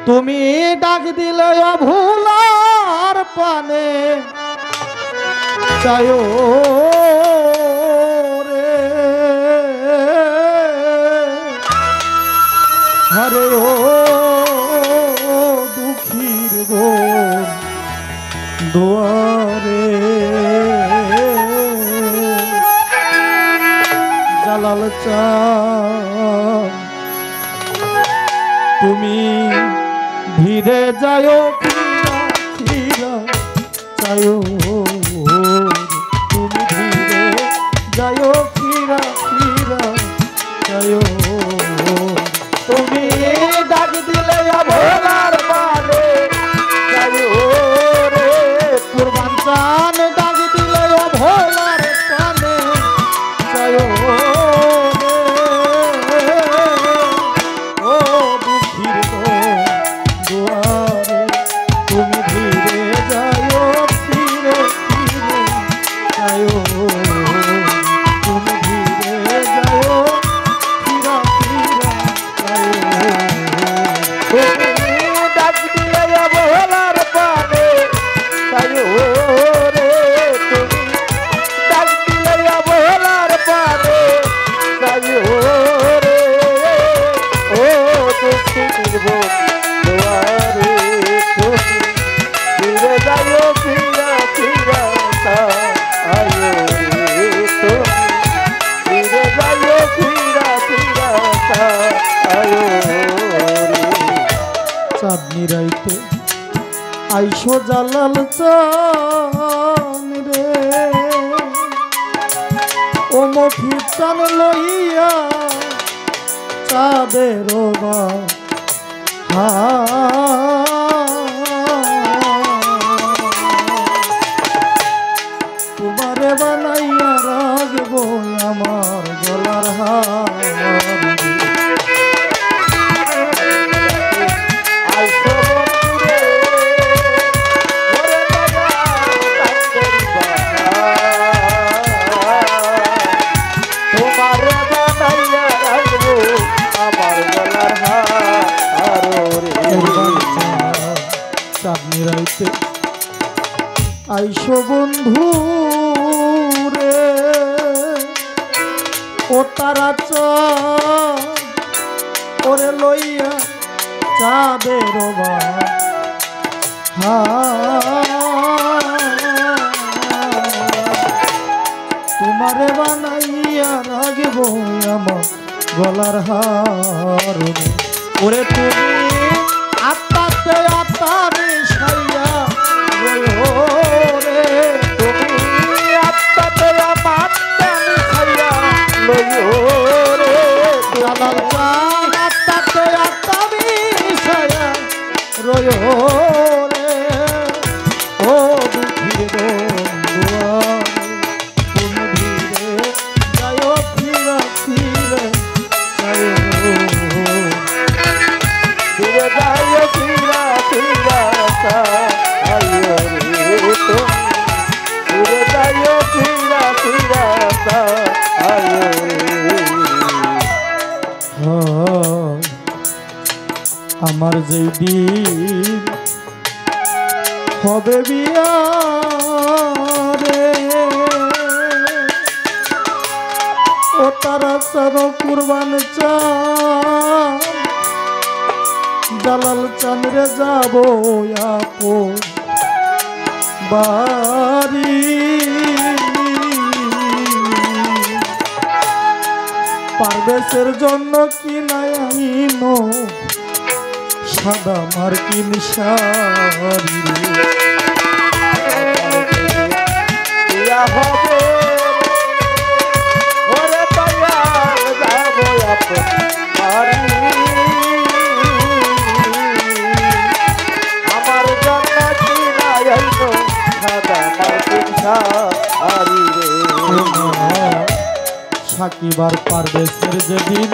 তুমি ডাক দিলে ভোলার পানে চায়ো রে হরে ও দুঃখীর গো দুয়ারে জালাল চাঁদ তুমি ধীরে যাও ফিরা ফিরা চায়ো তুমি ধীরে যাও ফিরা ফিরা চায়ো তুমি ডাক দিলে ভোলার পানে চায়ো রে কুরবান চান ডাক দিলে ভোলার পানে চায়ো চাঁদনি রাইতে আইসো জালাল চান রে ও মফি চান লইয়া চাঁদের তোমারে বানাইয়া রাখবো আমার গলার হার চাঁদনি রাইতে আইসো বন্ধু রে ও তারা ওরে লইয়া চাঁদের তোমারে বানাইয়া রাখব আমার গলার হার ওরে তুমি আত্মাতে আত্মা মিশাইয়া রে তুমি আত্মাতে আত্মা মিশাইয়া রে জালাল চাঁদ আত্মাতে আত্মা মিশাইয়া রে ও দুঃখীর তুমি ধীরে যাও ফিরা ফিরে আমার যেই দিন হবে বিয়া রে ও তারা চাঁদ কুরবান চাঁদ জালাল চাঁদ রে যাবো আপন বাড়ি পারবেশের জন্য কি নাই আইনো সাদা মার্কিন শাড়ি হবে ওরে পাইয়া যাবো আপন বাড়ি আমার জন্য কি নাই আইনো সাদা মার্কিন শাড়ি রে সাকিবার পারবেশের যেদিন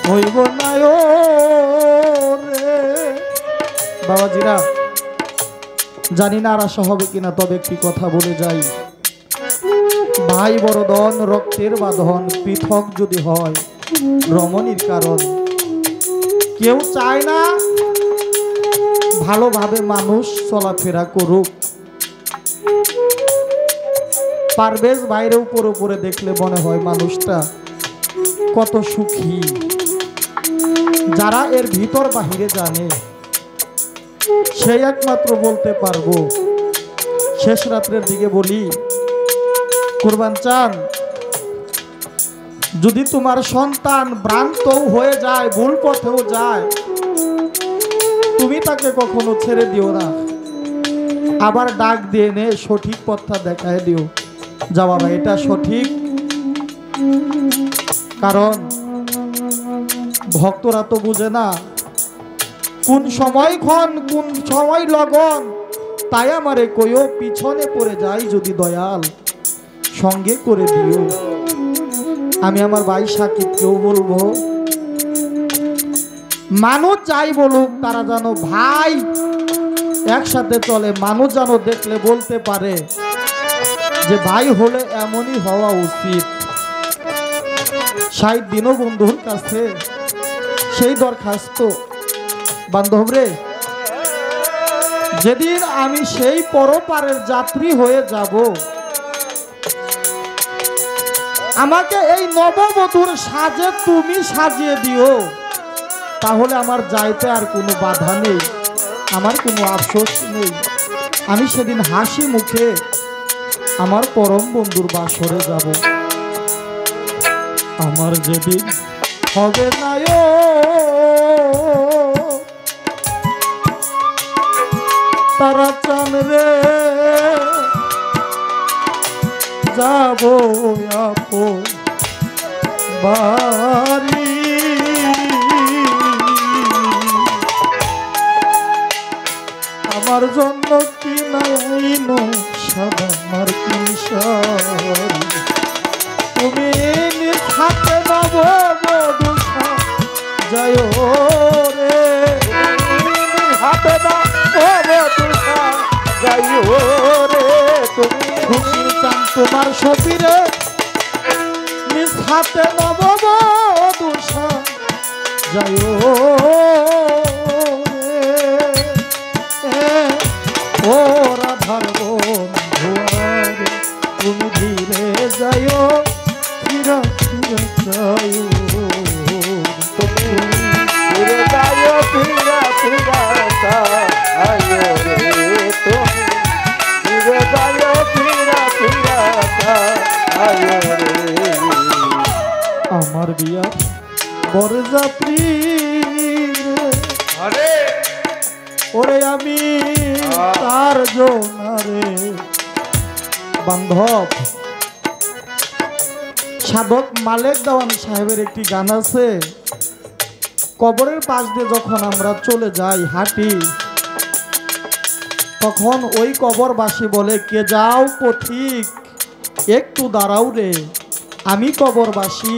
হইব না রে বাবাজিরা জানি না আর আশা হবে কিনা তবে একটি কথা বলে যাই ভাই বড়দন রক্তের বাঁধন পৃথক যদি হয় রমণীর কারণ কেউ চায় না ভালোভাবে মানুষ চলাফেরা করুক। পারভেজ বাইরে উপরে উপরে দেখলে মনে হয় মানুষটা কত সুখী। যারা এর ভিতর বাহিরে জানে সেই একমাত্র বলতে পারবো। শেষ রাত্রের দিকে বলি, কুরবান চান, যদি তোমার সন্তান ভ্রান্তও হয়ে যায়, ভুল পথেও যায়, তুমি তাকে কখনো ছেড়ে দিও না, আবার ডাক দিয়ে নে সঠিক পথটা দেখায় দিও, যা বাবা এটা সঠিক। কারণ ভক্তরা তো বুঝে না কোন সময় ক্ষণ কোন সময় লগন, তাই আমারে কইও পিছনে পড়ে যাই যদি দয়াল সঙ্গে করে দিও। আমি আমার ভাই সাকিবকেও বলবো, মানুষ যাই বলুক তারা জানো ভাই একসাথে চলে। মানুষ জানো দেখলে বলতে পারে যে ভাই হলে এমনই হওয়া উচিত। 60 দিনও বন্ধুর কাছে সেই দরখাস্ত, বান্ধব রে, যেদিন আমি সেই পরপারের যাত্রী হয়ে যাব, আমাকে এই নববধূর সাজে তুমি সাজিয়ে দিও, তাহলে আমার যাইতে আর কোনো বাধা নেই, আমার কোনো আফসোস নেই। আমি সেদিন হাসি মুখে আমার পরম বন্ধুর বাসরে যাব। আমার যেদিন হবে না তারা চান রে, যাব আপন বাড়ি। আমার জন্য কি নাইনো সাদা মার্কিন শাড়ি, তুমি নিজ হাতে নববধূ যায়ো রে, হাতে নববধূ যায়ো রে, তুমি খুশির চান তোমার শরীরে, নিজ হাতে নববধূ যায়ো ও রাধার বন্ধু, তুমি ধীরে যাইও, ফিরা ফিরা যাইও, তুমি ফিরে যাইও, ফিরা ফিরা যাইও রে, তুমি ফিরে যাইও, ফিরা ফিরা যাইও রে। আমার বিয়া বরযাত্রী রে, ওরে আমি তার জোনারে। বান্ধব, সাধক মালেক দেওয়ান সাহেবের একটি গান আছে, কবরের পাশ দিয়ে যখন আমরা চলে যাই হাঁটি, তখন ওই কবরবাসী বলে, কে যাও পথিক একটু দাঁড়াও রে, আমি কবরবাসী,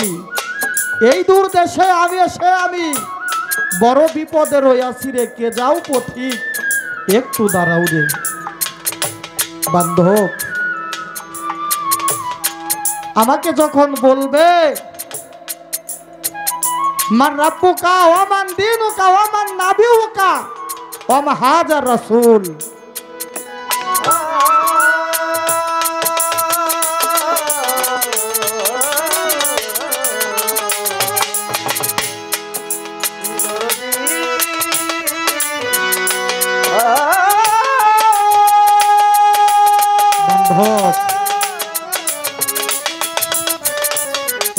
এই দূর দেশে আমি এসে আমি বড় বিপদে রইয়াছি রে, কে যাও পথিক একটু দাঁড়াও রে। বান্ধব, আমাকে যখন বলবে মান রাব্বুকা ওয়া মান দীনুকা ওয়া মান নাবিয়ুকা ওয়া মা হাজার রাসূল,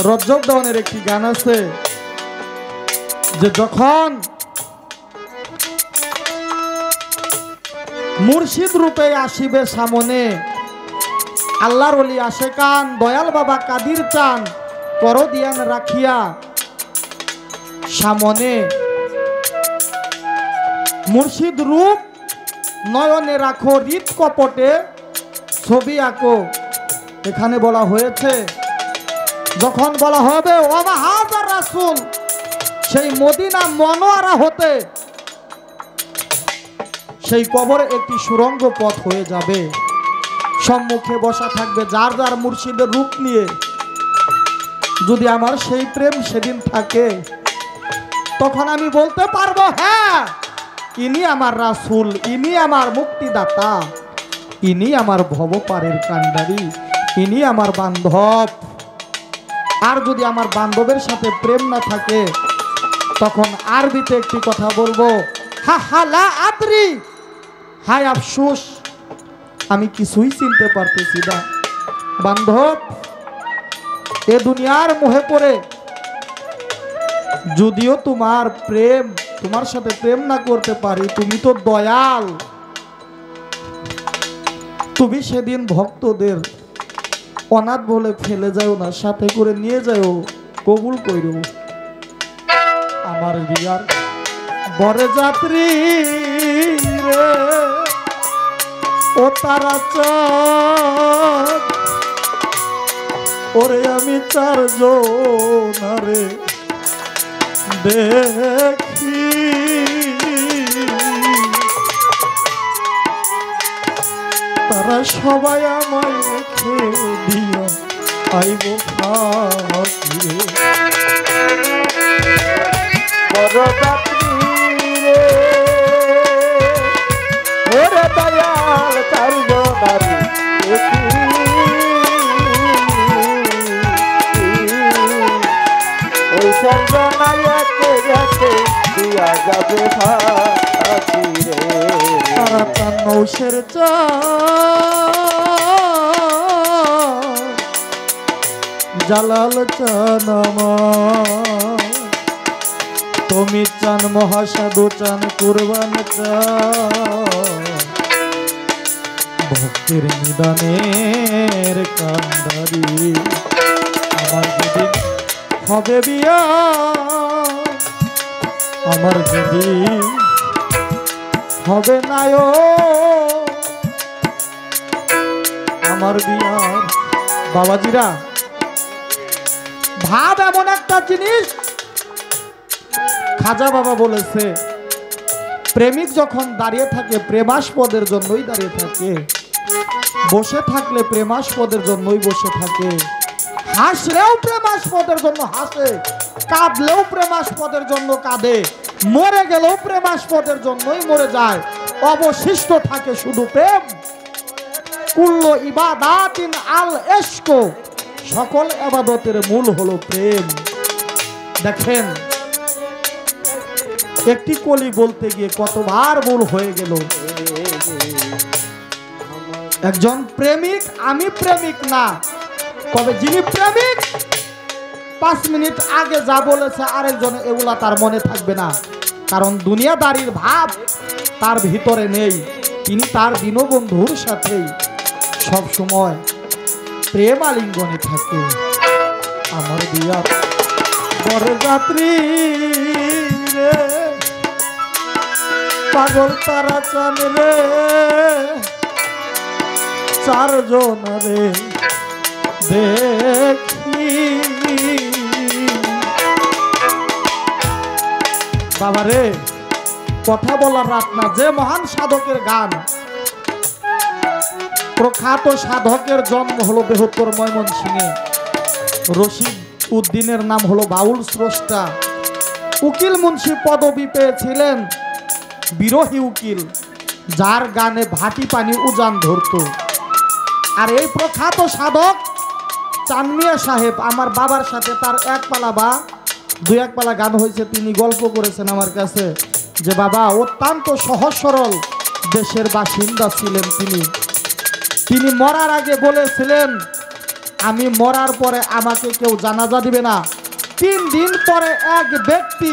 রজব দেওয়ানের একটি গান আছে যে যখন মুর্শিদ রূপে আসিবে সামনে, আল্লাহর ওলি আশেকান দয়াল বাবা কাদির চান কর দিয়ান রাখিয়া সামনে, মুর্শিদ রূপ নয়নে রাখো, হৃদ কপটে ছবি আঁকো। এখানে বলা হয়েছে যখন বলা হবে ওয়া মা হাজার রাসূল, সেই মদিনা মনোয়ারা হতে সেই কবরে একটি সুরঙ্গ পথ হয়ে যাবে, সম্মুখে বসা থাকবে যার যার মুর্শিদের রূপ নিয়ে। যদি আমার সেই প্রেম সেদিন থাকে, তখন আমি বলতে পারবো হ্যাঁ ইনি আমার রাসূল, ইনি আমার মুক্তিদাতা, ইনি আমার ভবপারের কান্ডারি, ইনি আমার বান্ধব। আর যদি আমার বান্ধবের সাথে প্রেম না থাকে তখন আরবিতে একটি কথা বলবো, হা হা লা আদরি, হায় আফসোস, আমি কিছুই চিনতে পারতেছি না। বান্ধব, এ দুনিয়ার মোহে পড়ে যদিও তোমার সাথে প্রেম না করতে পারি, তুমি তো দয়াল, তুমি সেদিন ভক্তদের অনাথ বলে ফেলে যাও না, সাথে করে নিয়ে যাও, কবুল কইরো। আমার বিয়ার বরে যাত্রী রে ও তারা চাঁদ, ওরে আমি চারজন রে দেখি, তারা সবাই আমায় রেখে দিয়া আইব ফাঁকি বরযাত্রী রে ওরে দয়াল চারজনারি দেখি, ওই চারজনাই একে একে দিয়া যাবে ফাঁকি রে। তারা তার নৌশের জালাল চান আমার, তুমি চান মহাসাধু চান কুরবান চান, ভক্তির নিদানের কান্ডারি। আমার যেদিন হবে বিয়া, আমার যেদিন হবে নায় আমার বিয়ার, বাবাজিরা ভাব এমন একটা জিনিস, খাজা বাবা বলেছে প্রেমিক যখন দাঁড়িয়ে থাকে প্রেমাস্পদের জন্যই দাঁড়িয়ে থাকে, বসে থাকলে প্রেমাস্পদের জন্যই বসে থাকে, হাসলেও প্রেমাস্পদের জন্য হাসে, কাঁদলেও প্রেমাস্পদের জন্য কাঁদে, মরে গেলেও প্রেমাস্পদের জন্যই মরে যায়, অবশিষ্ট থাকে শুধু প্রেম। কুল্লু ইবাদাতিন আল ইশক, সকল ইবাদতের মূল হলো প্রেম। দেখেন একটি কলি বলতে গিয়ে কতবার ভুল হয়ে গেল। একজন প্রেমিক, আমি প্রেমিক না, তবে যিনি প্রেমিক 5 মিনিট আগে যা বলেছে আরেকজন এগুলা তার মনে থাকবে না, কারণ দুনিয়াদারির ভাব তার ভিতরে নেই। তিনি তার দীনবন্ধুর সাথেই সব সময় প্রেম আলিঙ্গনে থাকে। আমার বিয়ার বরযাত্রী রে পাগল তারা চান রে চারজন রে দেখি, বাবা রে কথা বলার রাত না। যে মহান সাধকের গান, প্রখ্যাত সাধকের জন্ম হলো বৃহত্তর ময়মনসিংহে, রশিদ উদ্দিনের নাম হলো বাউল স্রষ্টা, উকিল মুন্সি পদবি পেয়েছিলেন বিরোহী উকিল, যার গানে ভাটি পানি উজান ধরত। আর এই প্রখ্যাত সাধক চানমিয়া সাহেব, আমার বাবার সাথে তার এক পালা বা 2-1 পালা গান হয়েছে, তিনি গল্প করেছেন আমার কাছে যে বাবা অত্যন্ত সহজ সরল দেশের বাসিন্দা ছিলেন। তিনি মরার আগে বলেছিলেন আমি মরার পরে আমাকে কেউ জানাজা দিবে না, 3 দিন পরে এক ব্যক্তি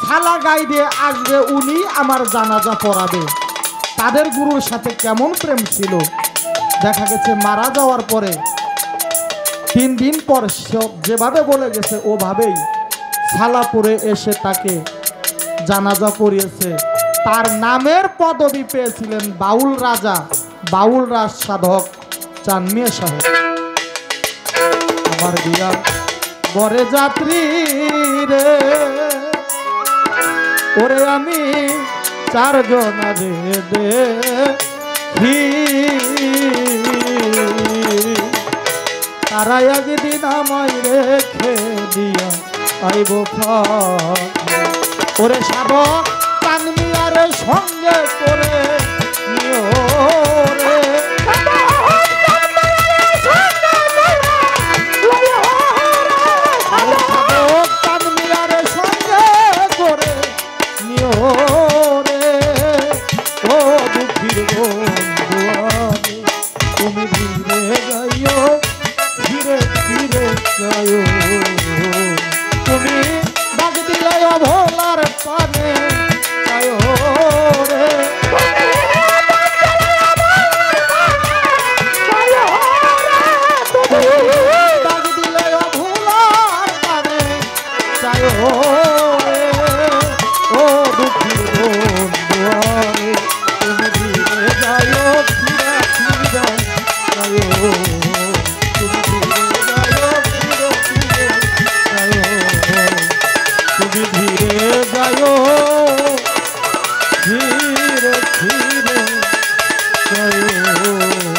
থালা গাই দিয়ে আসবে, উনি আমার জানাজা পড়াবে। তাদের গুরুর সাথে কেমন প্রেম ছিল, দেখা গেছে মারা যাওয়ার পরে 3 দিন পর যেভাবে বলে গেছে ওভাবেই ছালা পরে এসে তাকে জানাজা পড়িয়েছে। তার নামের পদবি পেয়েছিলেন বাউল রাজা, বাউল রাজ সাধক চানমিয়া সাহেব। আমার বিয়ার বরে যাত্রী রে ওরে আমি চারজন রে দেখি, তারা একদিন আমায় রেখে দিয়া আইব ফাঁকি। ওরে সাধক চানমিয়ার মিয়ারে সঙ্গে করে নিও রে চাঁদ মিয়ারে সঙ্গে করে নিও রে ও দুঃখীর বন্ধু আমি তুমি ধীরে যাইও ধীরে ধীরে যাইও তুমি ডাক দিলে ভোলার পানে যাইও রে ডাক দিলে ভোলার পানে যাইও রে ও দুঃখীর বন্ধু আমি তুমি ধীরে যাইও ধীরে ধীরে যাইও তুমি ধীরে যাইও ধীরে ধীরে যাইও তুমি ধীরে যাইও ধীরে ধীরে যাইও